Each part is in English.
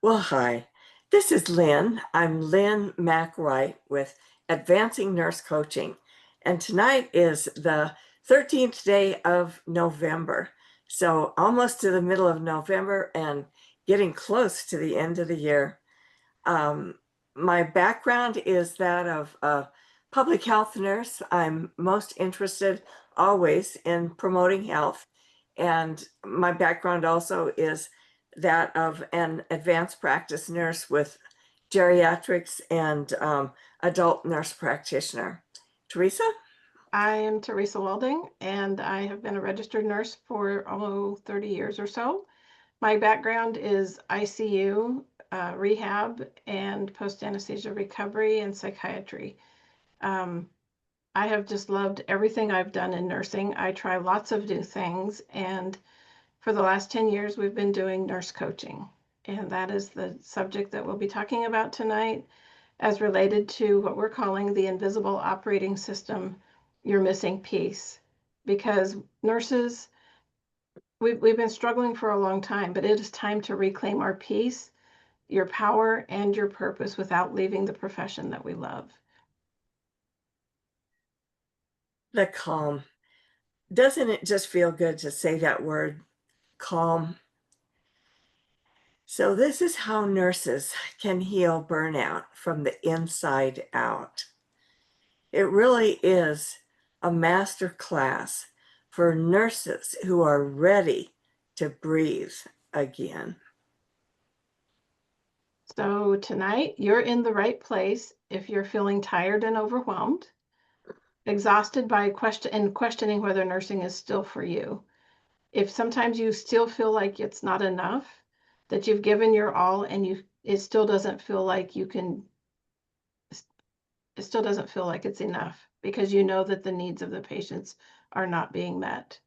Well, hi. This is Lynn. I'm Lynn McWright with Advancing Nurse Coaching. And tonight is the 13th day of November. So almost to the middle of November and getting close to the end of the year. Um, my background is that of a public health nurse. I'm most interested always in promoting health. And my background also is that of an advanced practice nurse with geriatrics and adult nurse practitioner. Teresa? I am Teresa Welding, and I have been a registered nurse for 30 years or so. My background is ICU, rehab, and post-anesthesia recovery and psychiatry. Um, I have just loved everything I've done in nursing. I try lots of new things, and for the last 10 years, we've been doing nurse coaching. And that is the subject that we'll be talking about tonight as related to what we're calling the invisible operating system, your missing piece. Because nurses, we've been struggling for a long time, but it is time to reclaim our peace, your power, and your purpose without leaving the profession that we love. The calm. Doesn't it just feel good to say that word, calm? So, this is how nurses can heal burnout from the inside out. It really is a master class for nurses who are ready to breathe again. So tonight, you're in the right place if you're feeling tired and overwhelmed, exhausted by questioning whether nursing is still for you. If sometimes you still feel like it's not enough, that you've given your all and it still doesn't feel like it's enough because you know that the needs of the patients are not being met.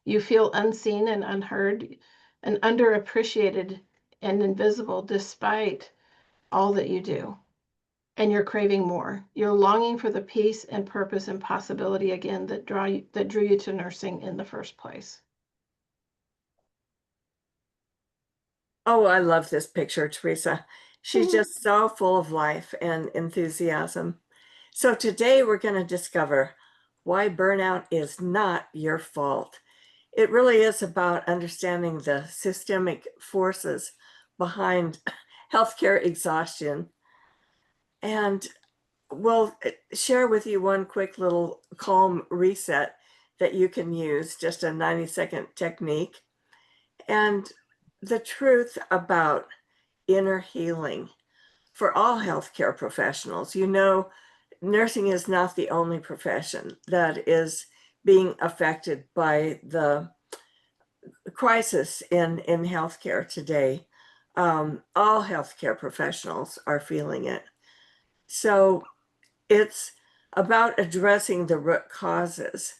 You feel unseen and unheard and underappreciated and invisible despite all that you do. And you're craving more. You're longing for the peace and purpose and possibility again that drew you to nursing in the first place. Oh, I love this picture, Teresa. She's just so full of life and enthusiasm. So, today we're going to discover why burnout is not your fault. It really is about understanding the systemic forces behind healthcare exhaustion. And we'll share with you one quick little calm reset that you can use, just a 90-second technique. And the truth about inner healing for all healthcare professionals. You know, nursing is not the only profession that is being affected by the crisis in healthcare today. All healthcare professionals are feeling it. So it's about addressing the root causes,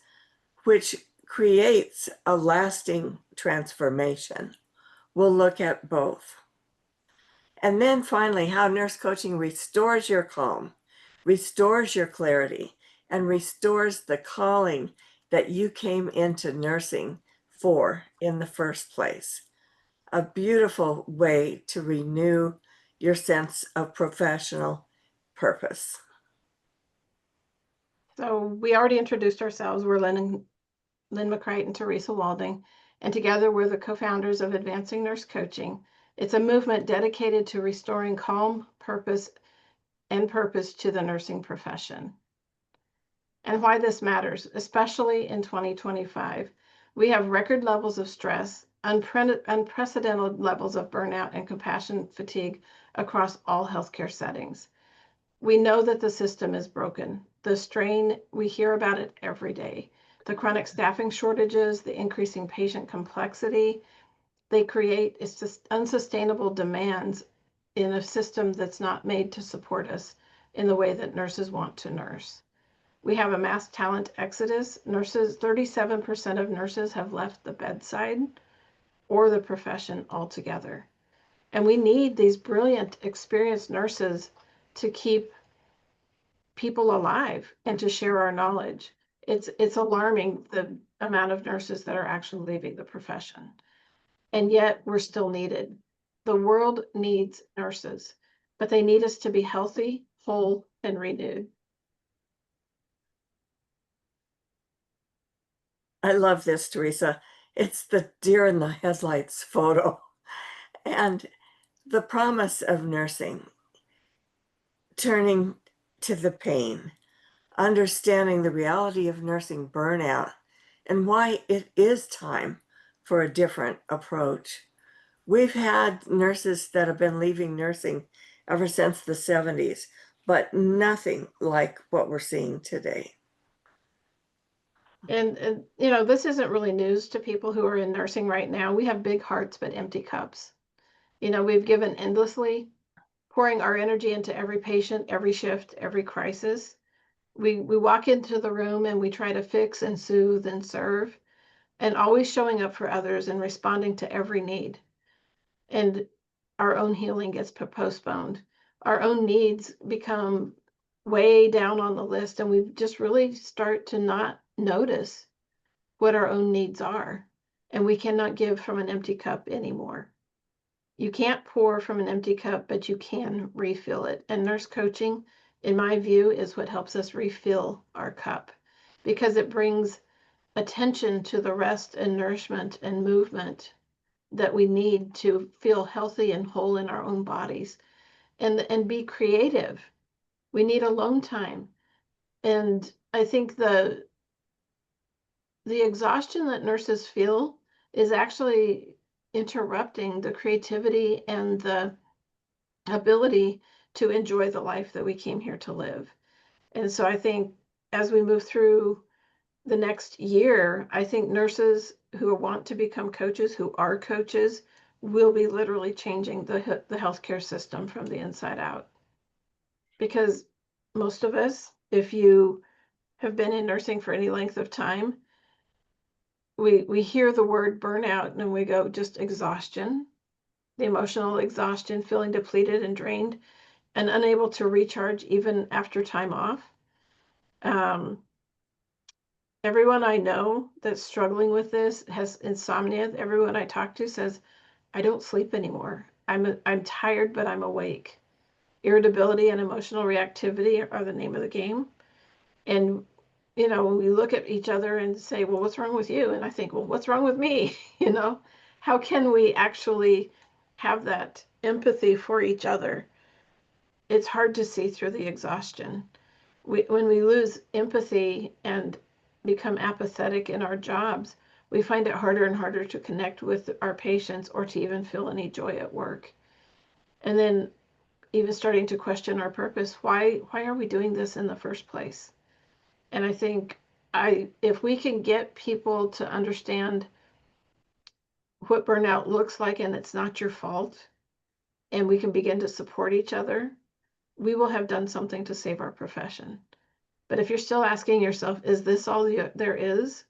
which creates a lasting transformation. We'll look at both. And then finally, how nurse coaching restores your calm, restores your clarity, and restores the calling that you came into nursing for in the first place. A beautiful way to renew your sense of professional purpose. So we already introduced ourselves. We're Lynn McCright and Teresa Walding, and together we're the co-founders of Advancing Nurse Coaching. It's a movement dedicated to restoring calm, purpose to the nursing profession. And why this matters, especially in 2025. We have record levels of stress, unprecedented levels of burnout and compassion fatigue across all healthcare settings. We know that the system is broken. The strain, we hear about it every day. The chronic staffing shortages, the increasing patient complexity, they create unsustainable demands in a system that's not made to support us in the way that nurses want to nurse. We have a mass talent exodus. 37% of nurses have left the bedside or the profession altogether. And we need these brilliant, experienced nurses to keep people alive and to share our knowledge. It's alarming the amount of nurses that are actually leaving the profession. And yet we're still needed. The world needs nurses, but they need us to be healthy, whole, and renewed. I love this, Teresa. It's the deer in the headlights photo. And the promise of nursing, turning to the pain, understanding the reality of nursing burnout, and why it is time for a different approach. We've had nurses that have been leaving nursing ever since the 70s, but nothing like what we're seeing today. And you know, this isn't really news to people who are in nursing right now. We have big hearts but empty cups. You know, we've given endlessly, pouring our energy into every patient, every shift, every crisis. We walk into the room and we try to fix and soothe and serve, and always showing up for others and responding to every need. And our own healing gets postponed. Our own needs become way down on the list, and we just really start to not notice what our own needs are. And we cannot give from an empty cup anymore. You can't pour from an empty cup, but you can refill it. And nurse coaching, in my view, is what helps us refill our cup, because it brings attention to the rest and nourishment and movement that we need to feel healthy and whole in our own bodies, and be creative. We need alone time. And I think the exhaustion that nurses feel is actually interrupting the creativity and the ability to enjoy the life that we came here to live. And so I think as we move through the next year, I think nurses who want to become coaches, who are coaches, will be literally changing the healthcare system from the inside out. Because most of us, if you have been in nursing for any length of time, we hear the word burnout and we go just exhaustion, the emotional exhaustion, feeling depleted and drained and unable to recharge even after time off. Um, Everyone I know that's struggling with this has insomnia. Everyone I talk to says, I don't sleep anymore. I'm tired, but I'm awake. Irritability and emotional reactivity are the name of the game. And you know, when we look at each other and say, well, what's wrong with you? And I think, well, what's wrong with me? You know, how can we actually have that empathy for each other? It's hard to see through the exhaustion. When we lose empathy and become apathetic in our jobs, we find it harder and harder to connect with our patients or to even feel any joy at work. And then even starting to question our purpose. Why are we doing this in the first place? And I think if we can get people to understand what burnout looks like and it's not your fault, and we can begin to support each other, we will have done something to save our profession. But if you're still asking yourself, is this all there is?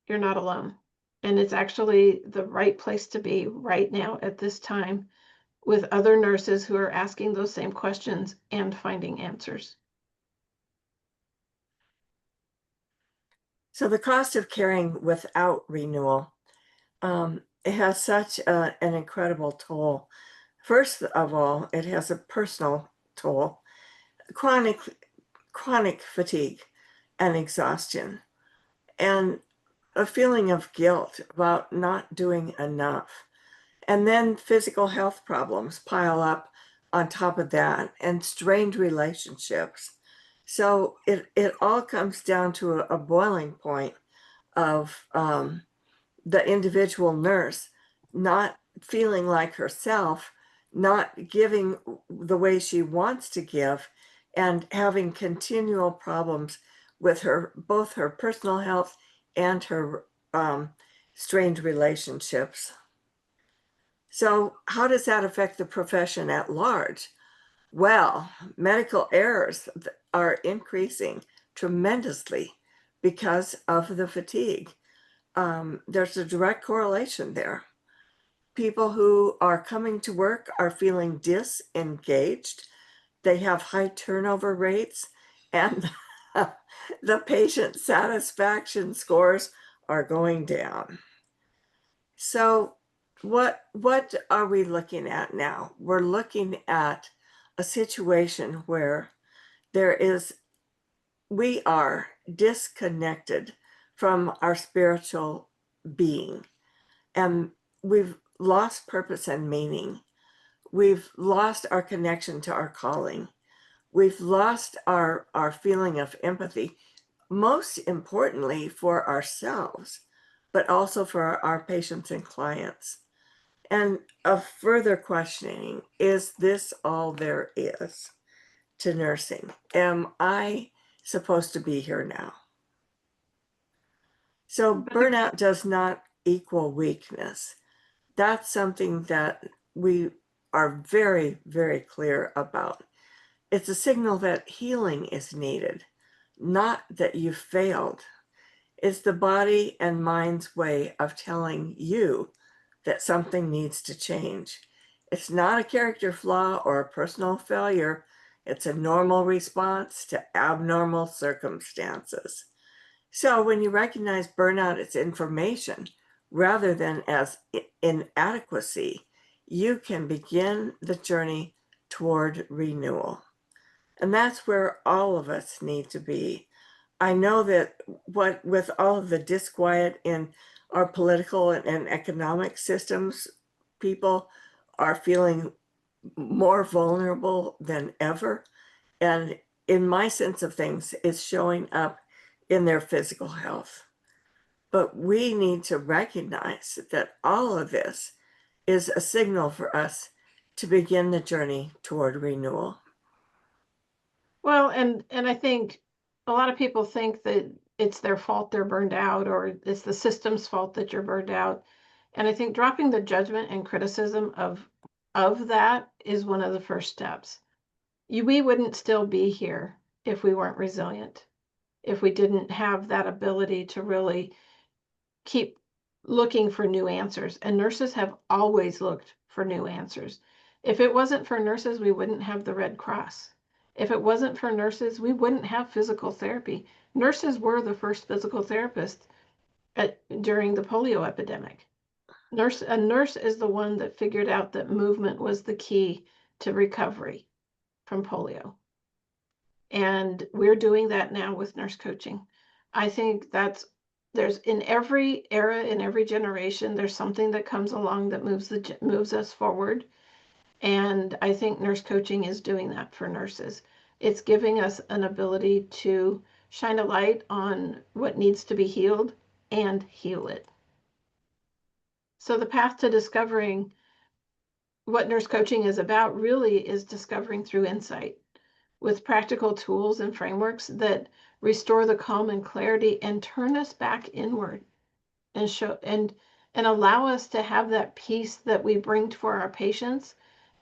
You're not alone. And it's actually the right place to be right now at this time with other nurses who are asking those same questions and finding answers. So the cost of caring without renewal, it has such an incredible toll. First of all, it has a personal toll, chronic fatigue and exhaustion, and a feeling of guilt about not doing enough. And then physical health problems pile up on top of that, and strained relationships. So it all comes down to a boiling point of the individual nurse not feeling like herself, not giving the way she wants to give, and having continual problems with her, both her personal health and her strained relationships. So, how does that affect the profession at large? Well, medical errors are increasing tremendously because of the fatigue. There's a direct correlation there. People who are coming to work are feeling disengaged. They have high turnover rates, and the patient satisfaction scores are going down. So, what are we looking at now? We're looking at a situation where there is we are disconnected from our spiritual being, and we've lost purpose and meaning. We've lost our connection to our calling. We've lost our feeling of empathy, most importantly for ourselves, but also for our patients and clients. And a further questioning, is this all there is to nursing? Am I supposed to be here now? So But the, burnout does not equal weakness. That's something that we are very, very clear about. It's a signal that healing is needed, not that you failed. It's the body and mind's way of telling you that something needs to change. It's not a character flaw or a personal failure. It's a normal response to abnormal circumstances. So when you recognize burnout as information rather than as inadequacy, you can begin the journey toward renewal. And that's where all of us need to be. I know that what with all of the disquiet in our political and economic systems, people are feeling more vulnerable than ever. And in my sense of things, it's showing up in their physical health. But we need to recognize that all of this is a signal for us to begin the journey toward renewal. well, and I think a lot of people think that it's their fault they're burned out, or it's the system's fault that you're burned out. And I think dropping the judgment and criticism of that is one of the first steps. We wouldn't still be here if we weren't resilient, if we didn't have that ability to really keep looking for new answers. And nurses have always looked for new answers. If it wasn't for nurses, we wouldn't have the Red Cross. If it wasn't for nurses, we wouldn't have physical therapy. Nurses were the first physical therapists during the polio epidemic. A nurse is the one that figured out that movement was the key to recovery from polio. And we're doing that now with nurse coaching. I think there's in every era, in every generation, there's something that comes along that moves us forward. And I think nurse coaching is doing that for nurses. It's giving us an ability to shine a light on what needs to be healed and heal it. So the path to discovering what nurse coaching is about really is discovering through insight, with practical tools and frameworks that restore the calm and clarity and turn us back inward and show and allow us to have that peace that we bring for our patients,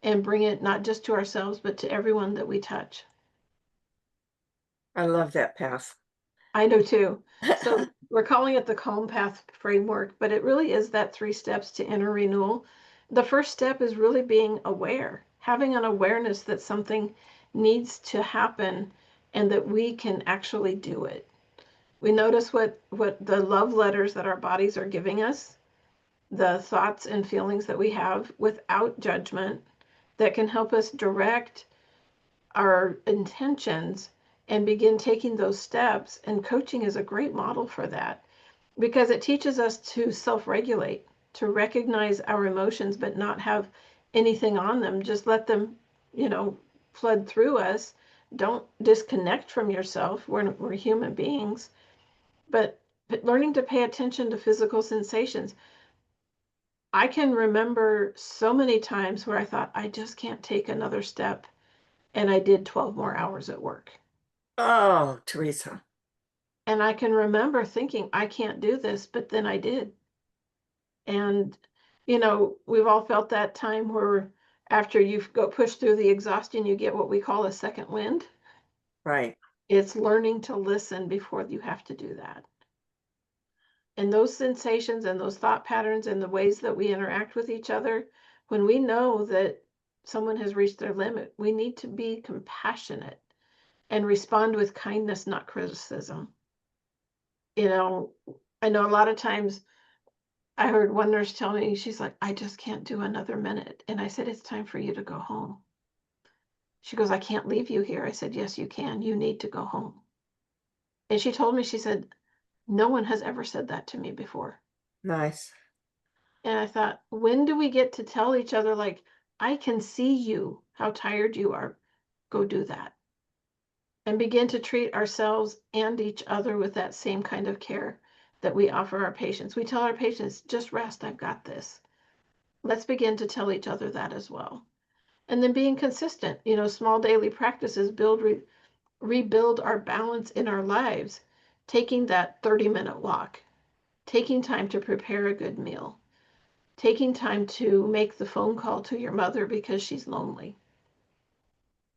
and bring it not just to ourselves but to everyone that we touch. I love that path. I do too. So we're calling it the Calm Path framework, but it really is that 3 steps to inner renewal. The first step is really being aware, having an awareness that something needs to happen and that we can actually do it. We notice what the love letters that our bodies are giving us, the thoughts and feelings that we have without judgment, that can help us direct our intentions and begin taking those steps. And coaching is a great model for that, because it teaches us to self-regulate, to recognize our emotions, but not have anything on them. Just let them, flood through us. Don't disconnect from yourself. We're human beings, but learning to pay attention to physical sensations. I can remember so many times where I thought, I just can't take another step. And I did 12 more hours at work. Oh, Teresa. And I can remember thinking, I can't do this, but then I did. And, we've all felt that time where after you go push through the exhaustion, you get what we call a second wind. Right. It's learning to listen before you have to do that. And those sensations and those thought patterns and the ways that we interact with each other, when we know that someone has reached their limit, we need to be compassionate and respond with kindness, not criticism. You know, I know a lot of times I heard one nurse tell me, she's like, I just can't do another minute. And I said, it's time for you to go home. She goes, I can't leave you here. I said, yes, you can. You need to go home. And she told me, she said, no one has ever said that to me before. Nice. And I thought, when do we get to tell each other, like, I can see you, how tired you are. Go do that. And begin to treat ourselves and each other with that same kind of care that we offer our patients. We tell our patients, just rest, I've got this. Let's begin to tell each other that as well. And then being consistent, small daily practices rebuild our balance in our lives, taking that 30-minute walk, taking time to prepare a good meal, taking time to make the phone call to your mother because she's lonely.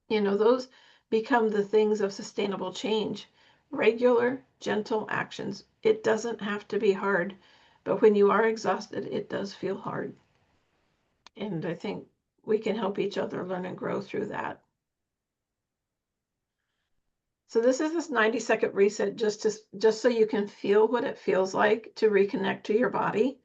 Those become the things of sustainable change. Regular, gentle actions. It doesn't have to be hard, but when you are exhausted, it does feel hard. And I think we can help each other learn and grow through that. So this is this 90-second reset just so you can feel what it feels like to reconnect to your body,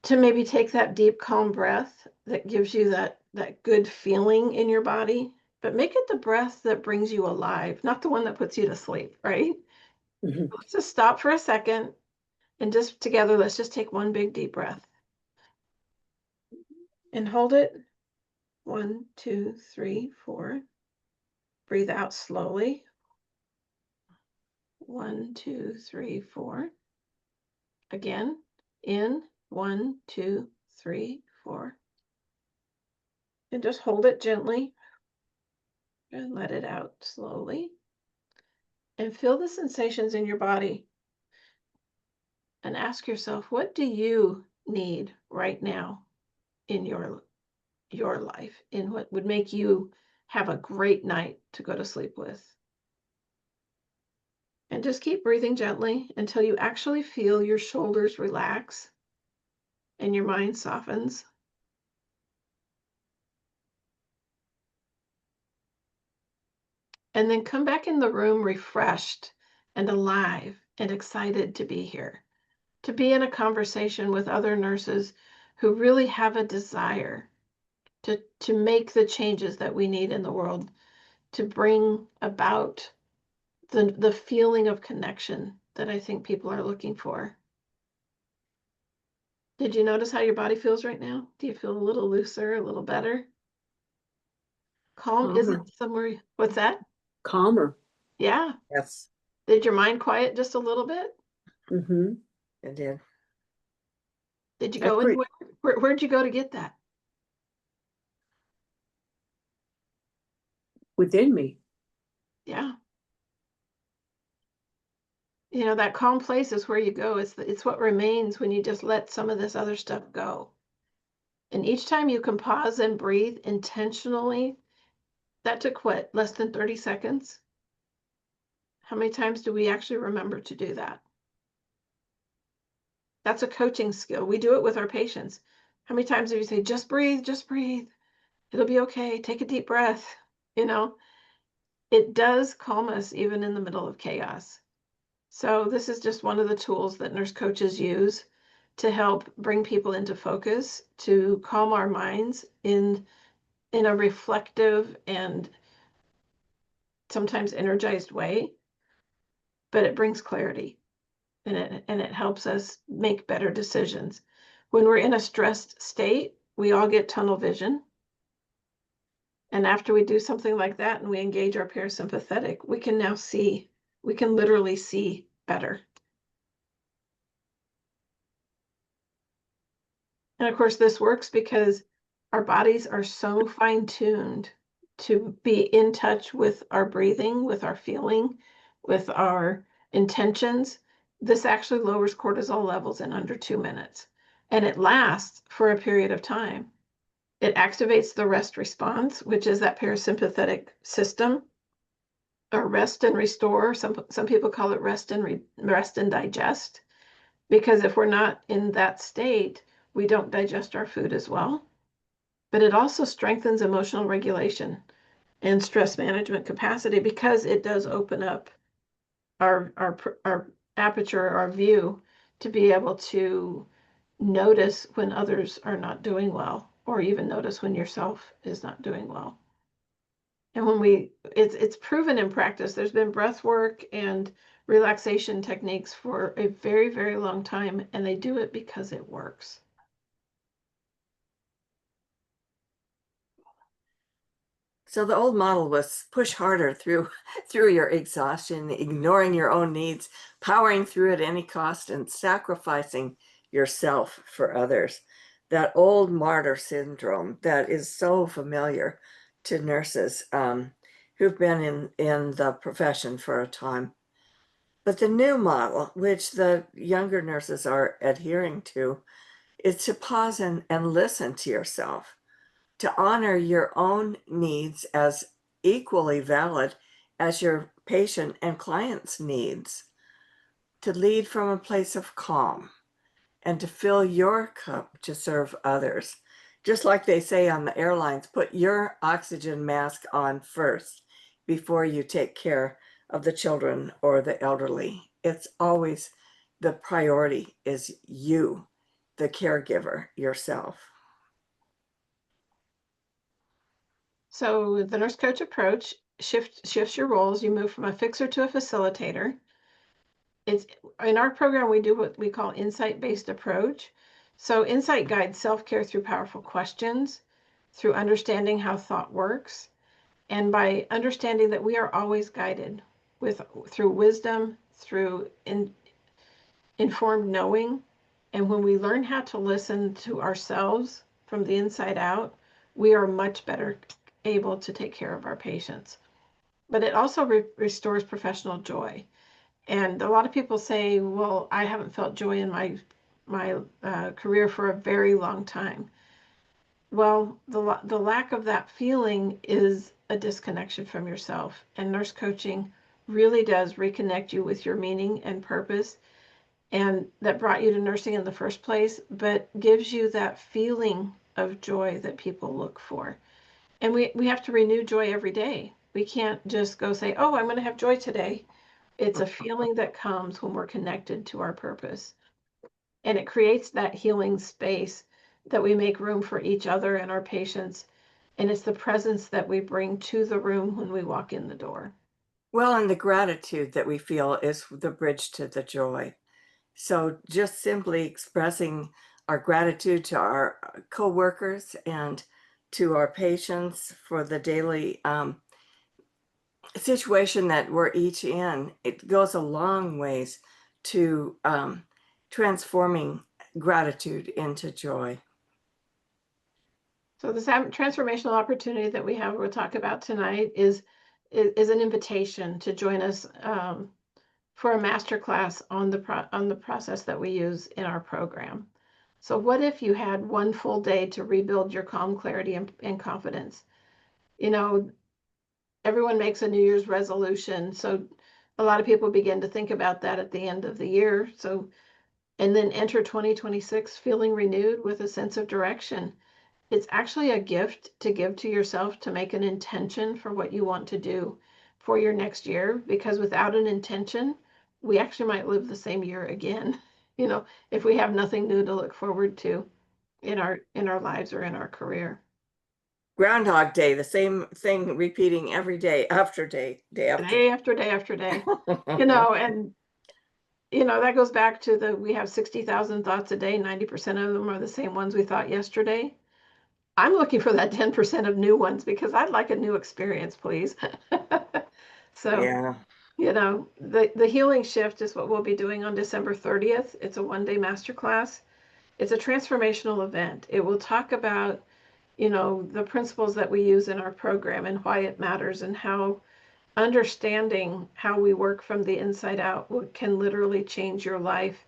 to maybe take that deep, calm breath that gives you that good feeling in your body, but make it the breath that brings you alive, not the one that puts you to sleep, right? Mhm. Let's just stop for a second and just together, let's just take one big deep breath and hold it. 1, 2, 3, 4. Breathe out slowly. 1, 2, 3, 4. Again, in 1, 2, 3, 4. And just hold it gently and let it out slowly. And feel the sensations in your body and ask yourself, what do you need right now in your life, in what would make you have a great night to go to sleep with? And just keep breathing gently until you actually feel your shoulders relax and your mind softens. And then come back in the room refreshed and alive and excited to be here, to be in a conversation with other nurses who really have a desire to make the changes that we need in the world, to bring about the feeling of connection that I think people are looking for. Did you notice how your body feels right now? Do you feel a little looser, a little better? Calm? Is Calmer. it somewhere? What's that? Calmer. Yeah. Yes, Did your mind quiet just a little bit? Mm-hmm. it did. Did you I go pre anywhere? Where'd you go to get that? Within me. Yeah. That calm place is where you go. It's what remains when you just let some of this other stuff go. And each time you can pause and breathe intentionally, that took what, less than 30 seconds? How many times do we actually remember to do that? That's a coaching skill. We do it with our patients. How many times do you say, just breathe, just breathe. It'll be okay. Take a deep breath. It does calm us even in the middle of chaos. So this is just one of the tools that nurse coaches use to help bring people into focus, to calm our minds in a reflective and sometimes energized way, but it brings clarity and it helps us make better decisions. When we're in a stressed state, we all get tunnel vision. And after we do something like that and we engage our parasympathetic, we can now see, we can literally see better. And of course, this works because our bodies are so fine-tuned to be in touch with our breathing, with our feeling, with our intentions. This actually lowers cortisol levels in under 2 minutes, and it lasts for a period of time. It activates the rest response, which is that parasympathetic system, or rest and restore. Some people call it rest and digest, because if we're not in that state, we don't digest our food as well. But it also strengthens emotional regulation and stress management capacity because it does open up our aperture, our view to be able to notice when others are not doing well, or even notice when yourself is not doing well. And when it's proven in practice. There's been breath work and relaxation techniques for a very, very long time, and they do it because it works. So the old model was push harder through through your exhaustion, ignoring your own needs, powering through at any cost, and sacrificing yourself for others. That old martyr syndrome that is so familiar to nurses who've been in the profession for a time. But the new model, which the younger nurses are adhering to, is to pause and listen to yourself, to honor your own needs as equally valid as your patient and client's needs, to lead from a place of calm, and to fill your cup to serve others. Just like they say on the airlines, put your oxygen mask on first before you take care of the children or the elderly. It's always the priority is you, the caregiver, yourself. So the nurse coach approach shifts your roles. You move from a fixer to a facilitator. It's in our program, we do what we call insight-based approach. So insight guides self-care through powerful questions, through understanding how thought works, and by understanding that we are always guided through wisdom, through informed knowing. And when we learn how to listen to ourselves from the inside out, we are much better able to take care of our patients. But it also restores professional joy. And a lot of people say, well, I haven't felt joy in my career for a very long time. Well, the lack of that feeling is a disconnection from yourself. And nurse coaching really does reconnect you with your meaning and purpose, and that brought you to nursing in the first place, but gives you that feeling of joy that people look for. And we have to renew joy every day. We can't just go say, oh, I'm going to have joy today. It's a feeling that comes when we're connected to our purpose. And it creates that healing space that we make room for each other and our patients. And it's the presence that we bring to the room when we walk in the door. Well, and the gratitude that we feel is the bridge to the joy. So just simply expressing our gratitude to our coworkers and to our patients for the daily situation that we're each in, it goes a long ways to transforming gratitude into joy. So this transformational opportunity that we have, we'll talk about tonight, is an invitation to join us for a masterclass on the process that we use in our program. So what if you had one full day to rebuild your calm, clarity, and confidence? You know, everyone makes a New Year's resolution, so a lot of people begin to think about that at the end of the year. So, and then enter 2026 feeling renewed with a sense of direction. It's actually a gift to give to yourself, to make an intention for what you want to do for your next year, because without an intention, we actually might live the same year again, if we have nothing new to look forward to in our lives or in our career. Groundhog Day, the same thing repeating every day after day, day after Day after day after day. day. And that goes back to we have 60,000 thoughts a day. 90% of them are the same ones we thought yesterday. I'm looking for that 10% of new ones because I'd like a new experience, please. So, Yeah. the healing shift is what we'll be doing on December 30th. It's a one-day masterclass. It's a transformational event. It will talk about, the principles that we use in our program and why it matters, and how understanding how we work from the inside out can literally change your life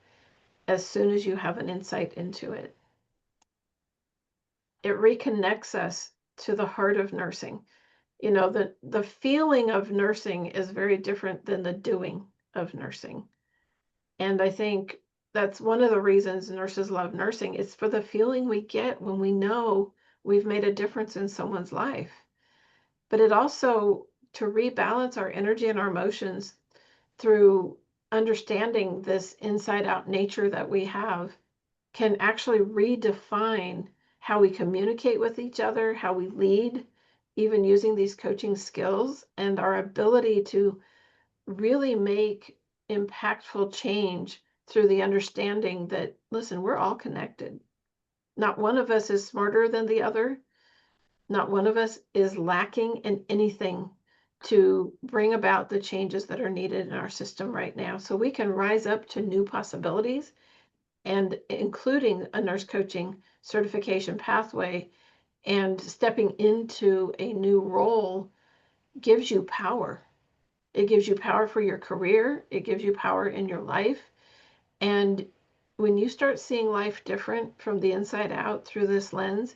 as soon as you have an insight into it. It reconnects us to the heart of nursing. The feeling of nursing is very different than the doing of nursing. And I think that's one of the reasons nurses love nursing. It's for the feeling we get when we know we've made a difference in someone's life. But it also to rebalance our energy and our emotions through understanding this inside out nature that we have can actually redefine how we communicate with each other, how we lead, even using these coaching skills, and our ability to really make impactful change through the understanding that, listen, we're all connected. Not one of us is smarter than the other. Not one of us is lacking in anything to bring about the changes that are needed in our system right now. So we can rise up to new possibilities, and including a nurse coaching certification pathway, and stepping into a new role gives you power. It gives you power for your career. It gives you power in your life. And when you start seeing life different from the inside out through this lens,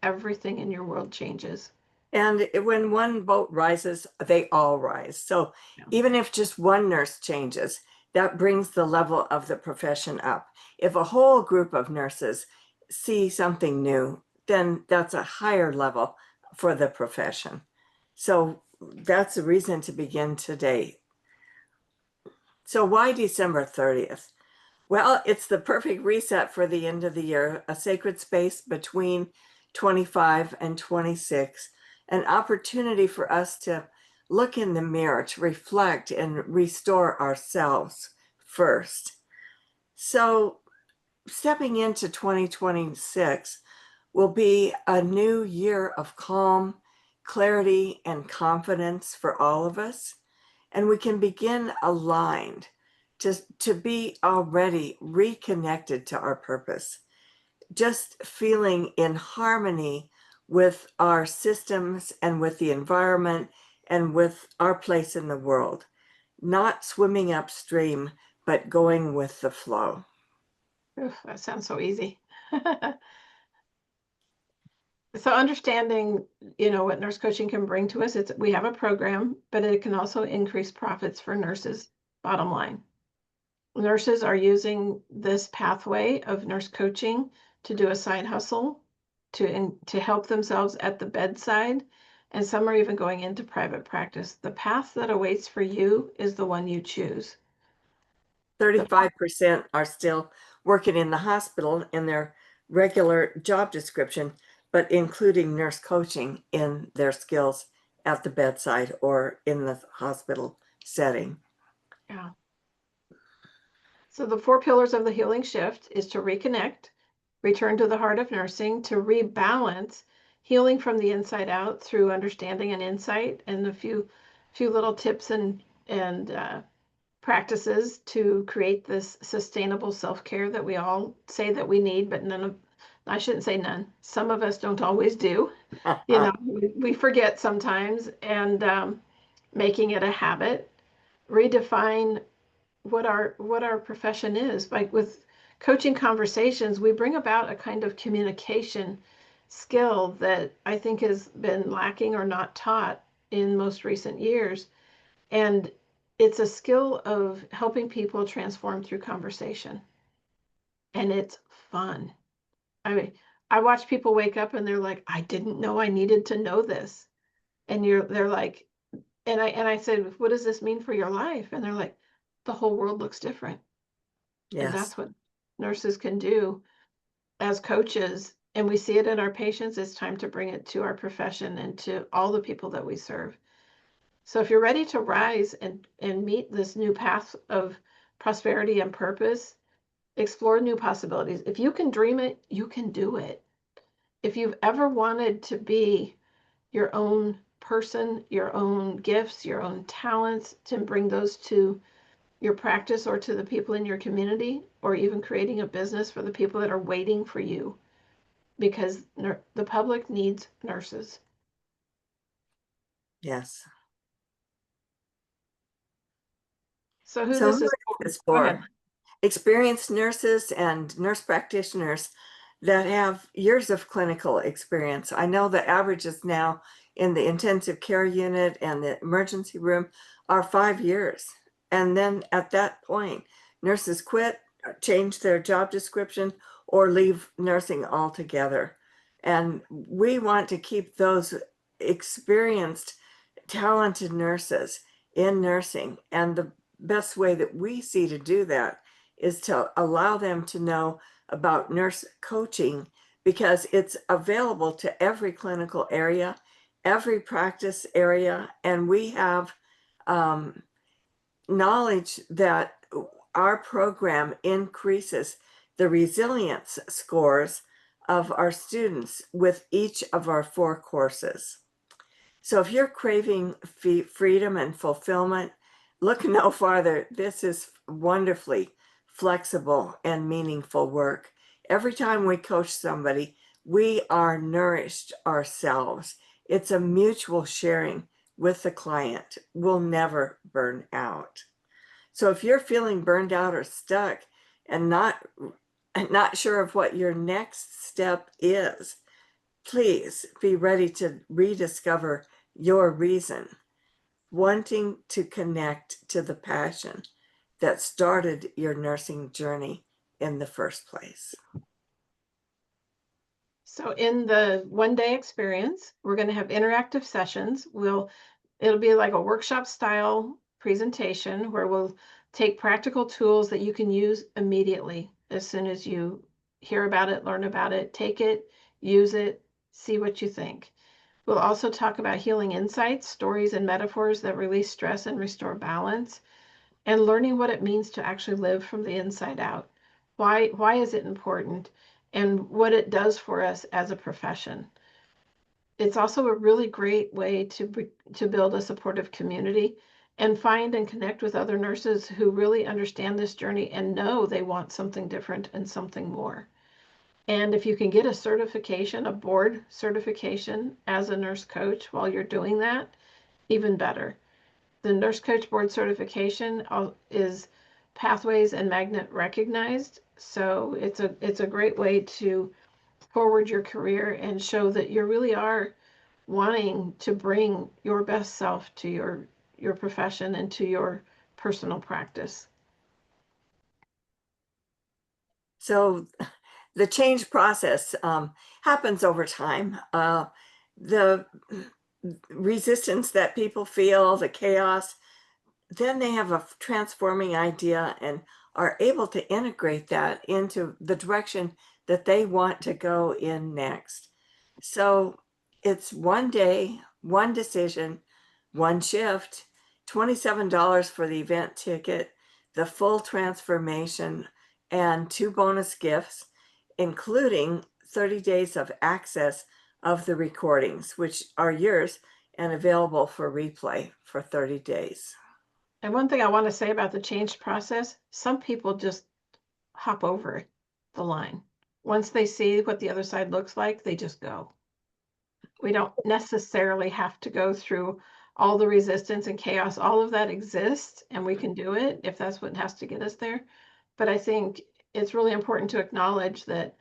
everything in your world changes. And when one boat rises, they all rise. So Yeah. even if just one nurse changes, that brings the level of the profession up. If a whole group of nurses see something new, then that's a higher level for the profession. So that's the reason to begin today. So why December 30th? Well, it's the perfect reset for the end of the year, a sacred space between 25 and 26, an opportunity for us to look in the mirror, to reflect and restore ourselves first. So, stepping into 2026 will be a new year of calm, clarity, and confidence for all of us. And we can begin aligned to be already reconnected to our purpose, just feeling in harmony with our systems and with the environment and with our place in the world, not swimming upstream, but going with the flow. Oof, that sounds so easy. So understanding, what nurse coaching can bring to us, we have a program, but it can also increase profits for nurses, bottom line. Nurses are using this pathway of nurse coaching to do a side hustle, to help themselves at the bedside, and some are even going into private practice. The path that awaits for you is the one you choose. 35% are still working in the hospital in their regular job description, but including nurse coaching in their skills at the bedside or in the hospital setting. Yeah. So the 4 pillars of the healing shift is to reconnect, return to the heart of nursing, to rebalance, healing from the inside out through understanding and insight, and a few little tips and practices to create this sustainable self-care that we all say that we need, but I shouldn't say none. Some of us don't always do. We forget sometimes, and making it a habit, redefine what our profession is. Like with coaching conversations, we bring about a kind of communication skill that I think has been lacking or not taught in most recent years. And it's a skill of helping people transform through conversation. And it's fun. I mean, I watch people wake up and they're like, I didn't know I needed to know this. And they're like, and I said, what does this mean for your life? And they're like, the whole world looks different. And Yes. that's what nurses can do as coaches. And we see it in our patients. It's time to bring it to our profession and to all the people that we serve. So if you're ready to rise and meet this new path of prosperity and purpose, explore new possibilities. If you can dream it, you can do it. If you've ever wanted to be your own person, your own gifts, your own talents, to bring those to your practice or to the people in your community, or even creating a business for the people that are waiting for you, because the public needs nurses. Yes. So who So this who is is for? this Go ahead. for? Experienced nurses and nurse practitioners that have years of clinical experience. I know the averages now in the intensive care unit and the emergency room are 5 years. And then at that point, nurses quit, change their job description, or leave nursing altogether. And we want to keep those experienced, talented nurses in nursing. And best way that we see to do that is to allow them to know about nurse coaching, because it's available to every clinical area, every practice area, and we have um, knowledge that our program increases the resilience scores of our students with each of our 4 courses. So if you're craving freedom and fulfillment, look no farther. This is wonderfully flexible and meaningful work. Every time we coach somebody, we are nourished ourselves. It's a mutual sharing with the client. We'll never burn out. So if you're feeling burned out or stuck and not sure of what your next step is, please be ready to rediscover your reason, wanting to connect to the passion that started your nursing journey in the first place. So in the one-day experience, we're going to have interactive sessions. It'll be like a workshop style presentation where we'll take practical tools that you can use immediately as soon as you hear about it, learn about it, take it, use it, see what you think. We'll also talk about healing insights, stories, and metaphors that release stress and restore balance, and learning what it means to actually live from the inside out. Why is it important, and what it does for us as a profession. It's also a really great way to build a supportive community and find and connect with other nurses who really understand this journey and know they want something different and something more. And if you can get a certification, a board certification as a nurse coach while you're doing that, even better. The Nurse Coach Board certification is Pathways and Magnet recognized, so it's a great way to forward your career and show that you really are wanting to bring your best self to your profession and to your personal practice. So the change process happens over time. The resistance that people feel, the chaos, then they have a transforming idea and are able to integrate that into the direction that they want to go in next. So it's one day, one decision, one shift, $27 for the event ticket, the full transformation, and 2 bonus gifts, including 30 days of access of the recordings, which are yours and available for replay for 30 days. And one thing I want to say about the change process, some people just hop over the line. Once they see what the other side looks like, they just go. We don't necessarily have to go through all the resistance and chaos. All of that exists, and we can do it if that's what has to get us there. But I think it's really important to acknowledge that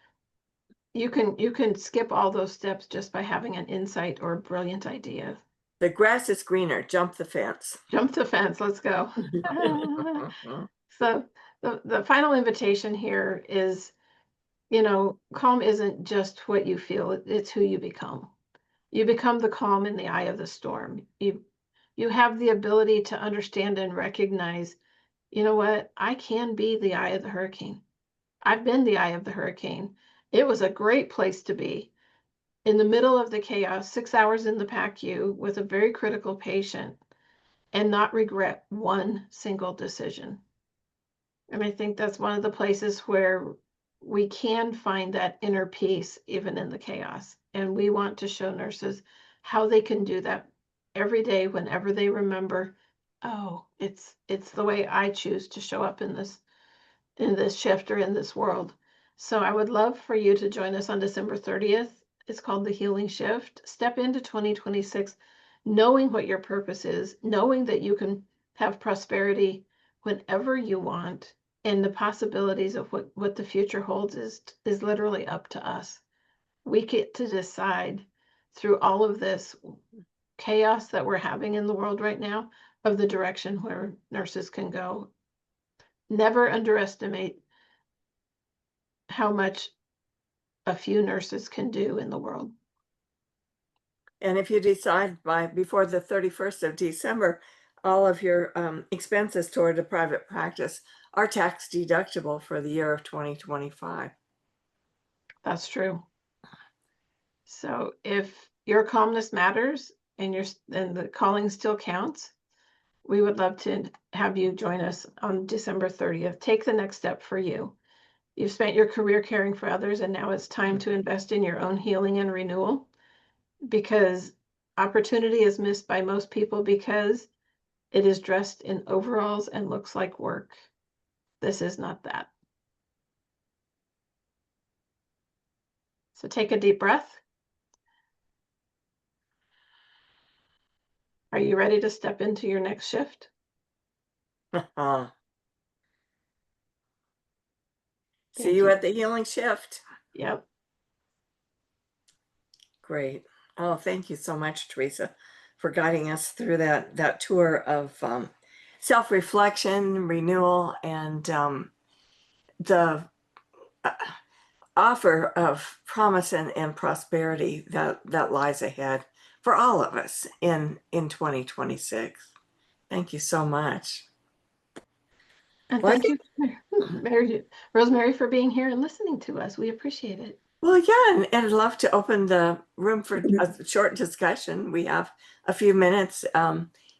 you can skip all those steps just by having an insight or a brilliant idea. The grass is greener, jump the fence. Jump the fence, let's go. So the final invitation here is, calm isn't just what you feel, it's who you become. You become the calm in the eye of the storm. You have the ability to understand and recognize, you know what, I can be the eye of the hurricane. I've been the eye of the hurricane. It was a great place to be. In the middle of the chaos, 6 hours in the PACU with a very critical patient, and not regret one single decision. And I think that's one of the places where we can find that inner peace even in the chaos. And we want to show nurses how they can do that every day whenever they remember, oh, it's the way I choose to show up in this shift or in this world. So I would love for you to join us on December 30th. It's called the Healing Shift. Step into 2026 knowing what your purpose is, knowing that you can have prosperity whenever you want, and the possibilities of what the future holds is literally up to us. We get to decide through all of this chaos that we're having in the world right now of the direction where nurses can go. Never underestimate how much a few nurses can do in the world. And if you decide before the 31st of December, all of your expenses toward a private practice are tax deductible for the year of 2025. That's true. So if your calmness matters and the calling still counts, we would love to have you join us on December 30th. Take the next step for you. You've spent your career caring for others, and now it's time to invest in your own healing and renewal, because opportunity is missed by most people because it is dressed in overalls and looks like work. This is not that. So take a deep breath. Are you ready to step into your next shift? See you at the healing shift. Yep. Great. Oh, thank you so much, Teresa, for guiding us through that tour of self-reflection, renewal, and the offer of promise and prosperity that lies ahead for all of us in 2026. Thank you so much. And Well, thank you, Rosemary, for being here and listening to us. We appreciate it. Well, yeah, and I'd love to open the room for a short discussion. We have a few minutes.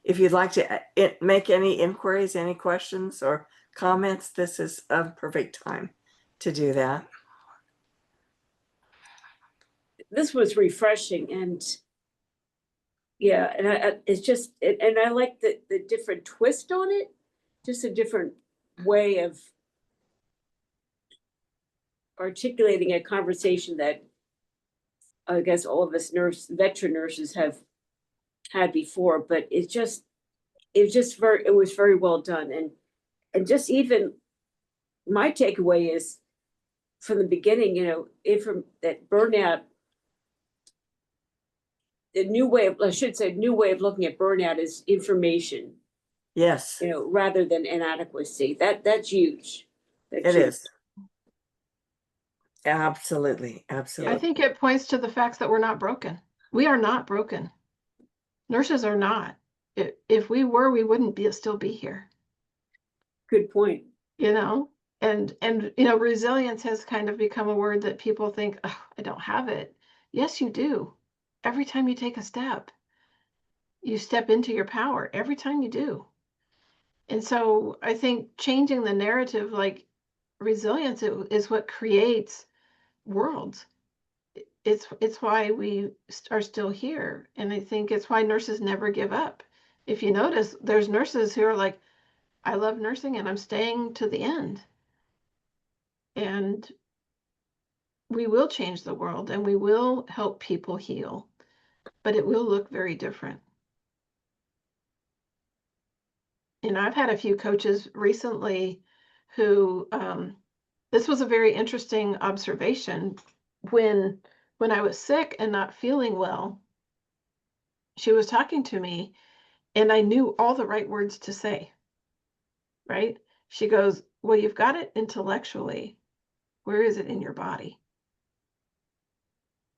If you'd like to make any inquiries, any questions or comments, this is a perfect time to do that. This was refreshing, and yeah, and it's just, and I like the different twist on it, just a different way of articulating a conversation that I guess all of us veteran nurses have had before, but it was very well done. And just even my takeaway is from the beginning, that burnout, new way of looking at burnout is information. Yes, Rather than inadequacy. That's huge. it is. Absolutely. I think it points to the facts that we're not broken. We are not broken. Nurses are not. If we were, we wouldn't still be here. Good point. And resilience has kind of become a word that people think, oh, I don't have it. Yes, you do. Every time you take a step, you step into your power. Every time you do. And so I think changing the narrative, like resilience is what creates worlds. It's why we are still here. And I think it's why nurses never give up. If you notice, there's nurses who are like, I love nursing and I'm staying to the end. And we will change the world and we will help people heal, but it will look very different. I've had a few coaches recently who, this was a very interesting observation. When I was sick and not feeling well, she was talking to me and I knew all the right words to say, right? She goes, well, you've got it intellectually. Where is it in your body?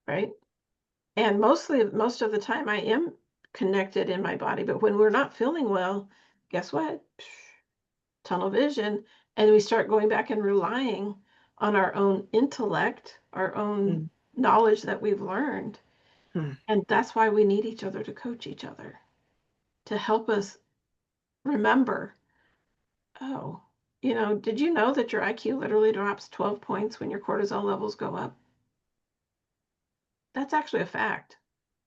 Right? And most of the time I am connected in my body, but when we're not feeling well, guess what? Tunnel vision. And we start going back and relying on our own intellect, our own knowledge that we've learned. And that's why we need each other to coach each other, to help us remember, oh, did you know that your IQ literally drops 12 points when your cortisol levels go up? That's actually a fact.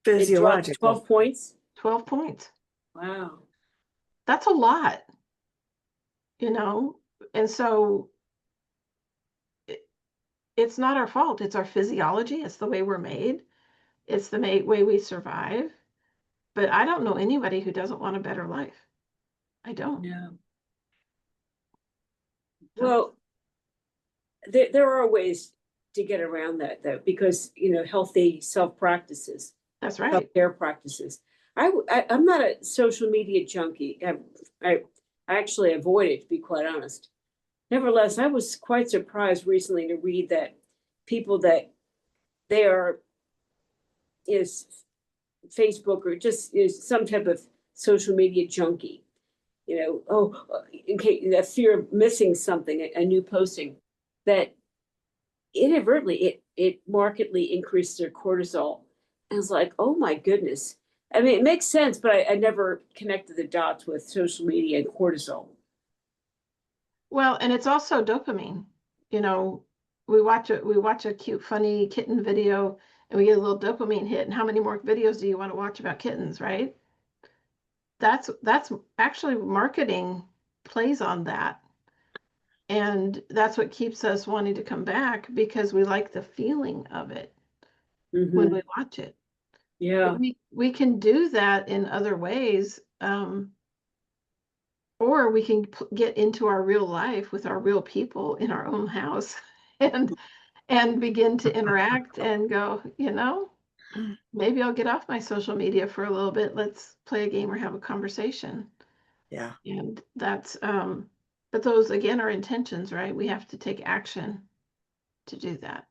Physiological. It drops 12 points? 12 points. Wow. That's a lot, and so it's not our fault. It's our physiology. It's the way we're made. It's the way we survive. But I don't know anybody who doesn't want a better life. I don't. No. Well, there are ways to get around that, though, because, healthy self-practices. That's right. Self-care practices. I'm not a social media junkie. I actually avoid it, to be quite honest. Nevertheless, I was quite surprised recently to read that people that they are is Facebook or just is some type of social media junkie. You know, in case that fear of missing something, a new posting, that inadvertently it markedly increased their cortisol. And I was like, oh my goodness. I mean, it makes sense, but I never connected the dots with social media and cortisol. Well, and it's also dopamine. You know, we watch a cute, funny kitten video and we get a little dopamine hit. And how many more videos do you want to watch about kittens, right? That's actually marketing plays on that. And that's what keeps us wanting to come back because we like the feeling of it when Mm-hmm. we watch it. Yeah. But we can do that in other ways. Or we can get into our real life with our real people in our own house and begin to interact and go, maybe I'll get off my social media for a little bit. Let's play a game or have a conversation. Yeah. And that's but those again are intentions, right? We have to take action to do that.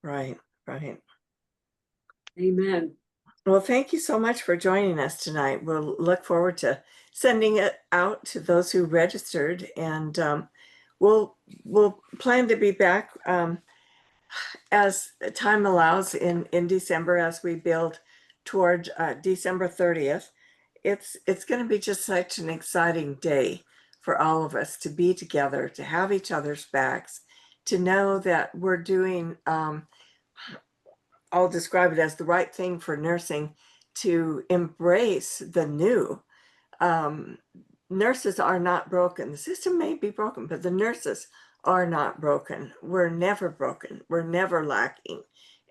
Right. Right. Amen. Well, thank you so much for joining us tonight. We'll look forward to sending it out to those who registered, and we'll plan to be back as time allows in December as we build toward December 30th. It's going to be just such an exciting day for all of us to be together, to have each other's backs, to know that we're doing. I'll describe it as the right thing for nursing, to embrace the new. Um, Nurses are not broken. The system may be broken, but the nurses are not broken. We're never broken. We're never lacking.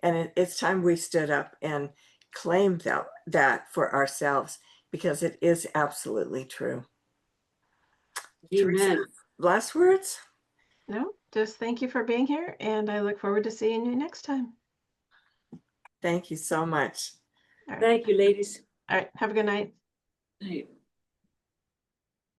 And it's time we stood up and claimed that for ourselves, because it is absolutely true. Teresa, Amen. last words? No, just thank you for being here, and I look forward to seeing you next time. Thank you so much. All right. Thank you, ladies. All right. Have a good night. Night.